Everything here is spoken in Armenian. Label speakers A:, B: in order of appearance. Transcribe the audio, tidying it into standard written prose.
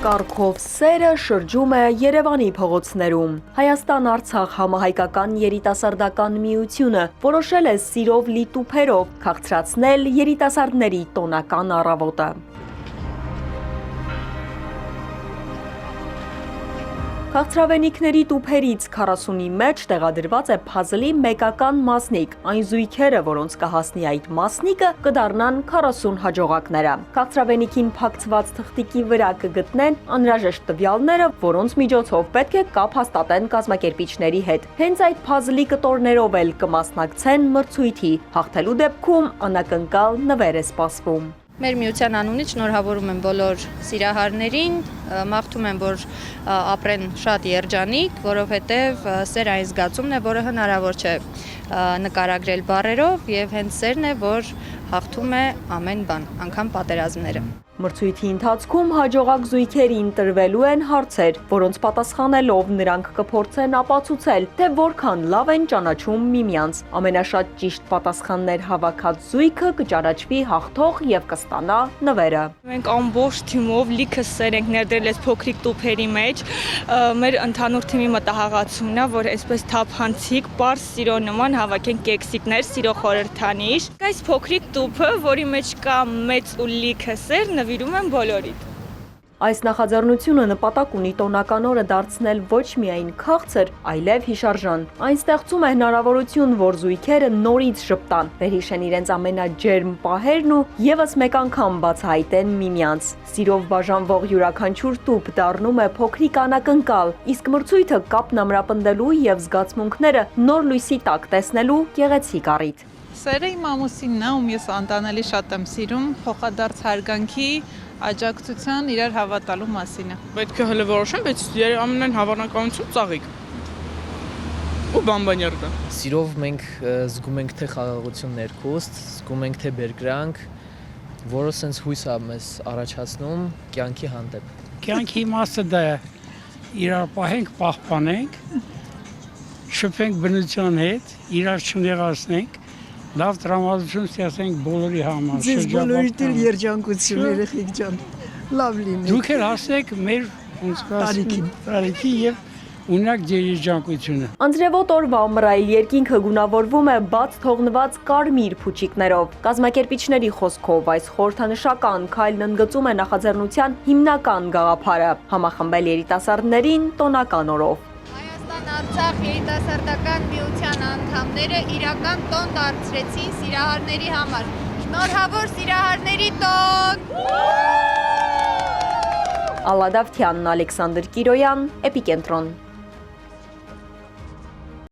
A: կարգով սերը շրջում է Երևանի փողոցներում։ Հայաստան-Արցախ համահայկական երիտասարդական միությունը որոշել է սիրով լի տուփերով քաղցրացնել երիտասարդների տոնական առավոտը։ Քաղցրավենիքների տուփերից 40-ի մեջ տեղադրված է փազլի մեկական մասնիկ, այն զույգերը, որոնց կհասնի այդ մասնիկը, կդառնան 40 հաջողակները։ Քաղցրավենիքին փակցված թղթիկի վրա կգտնեն անհրաժեշտ տվյալները, որոնց միջոցով պետք է կապ հաստատեն կազմակերպիչների հետ։ Հենց այդ փազլի կտորներով էլ կմասնակցեն մրցույթի։ Հաղթելու դեպքում անակնկալ նվեր է սպասվում։
B: Մեր միության անունից շնորհավորում եմ բոլոր սիրահարներին, մաղթում եմ, որ ապրեն շատ երջանիկ, որովհետև սեր այն զգացումն է, որը հնարավոր չէ նկարագրել բառերով, եւ հենց սերն է, որ հաղթում է ամեն բան, անգամ պատերազմները։
A: Մրցույթի ընթացքում հաջողակ զույգերին տրվելու են հարցեր, որոնց պատասխանելով նրանք կփորձեն ապացուցել, թե որքան լավ են ճանաչում միմյանց։ Ամենաշատ ճիշտ պատասխաններ հավաքած զույգը կճանաչվի հաղթող եւ կստանա նվերը։
C: Մենք ամբողջ թիմով լիքը սեր ենք ներդրել այս փոքրիկ տուփերի մեջ։ Մեր ընդհանուր թիմի մտահղացումն է, որ այսպես թափանցիկ, պարզ սիրո նման հավաքեն կեքսիկներ, սիրո խորհրդանիշ։ Այս փոքրիկ տուփը, որի մեջ կա մեծ ու լիքը սեր, նվիրում եմ բոլորիդ։
A: Այս նախաձեռնությունը նպատակ ունի տոնական օրը դարձնել ոչ միայն քաղցր, այլև հիշարժան։ Այն ստեղծում է հնարավորություն, որ զույգերը նորից շփտան, վերհիշեն իրենց ամենաջերմ պահերն ու եւս մեկ անգամ բացահայտեն միմյանց։ Սիրով բաժանվող յուրաքանչյուր տուփ դառնում է փոքրիկ անակնկալ, իսկ մրցույթը կապն ամրապնդելու եւ զգացմունքները նոր լույսի տակ տեսնելու գեղեցիկ առիթ։
D: Սերը իմ ամուսինն է, ում ես անտանելի շատ եմ սիրում, փոխադարձ հարգանքի, աջակցության, իրար հավատալու մասին է։
E: Պետք է հələ որոշեմ, բայց ամենայն հավանականություն ծաղիկ։ Ու բամբանյար կա։
F: Սիրով մենք զգում ենք թե խաղաղություն ներքուստ, զգում ենք թե բերկրանք, որը սենց հույս է մեզ առաջացնում կյանքի հանդեպ։
G: Կյանքի իմաստը դա է, իրար պահենք, պահպանենք, շփենք բնության հետ, իրար չնեղացնենք, լավ տրամադրություն ստեղծենք բոլորի համար։
H: Ձեզ բոլորիդ էլ երջանկություն, երեխեք ջան, լավ լինեք։
G: Դուք էլ հասնեք մեր տարիքի եւ ունակ ձեր երջանկությունը։
A: Անձրևոտ օրվա ամռայլ երկինքը գունավորվում է բաց թողնված կարմիր փուչիկներով։ Կազմակերպիչների խոսքով այս խորհրդանշական քայլն ընդգծում է նախաձեռնության հիմնական գաղափարը՝ համախմբել երիտասարդներին տոնական օրով։
B: Արցախ երիտասարդական միության անդամները իրական տոն դարձրեցին սիրահարների համար։ Շնորհավոր սիրահարների տոն։
A: Ալադավթյանն, Ալեքսանդր Կիրոյան, Էպիկենտրոն։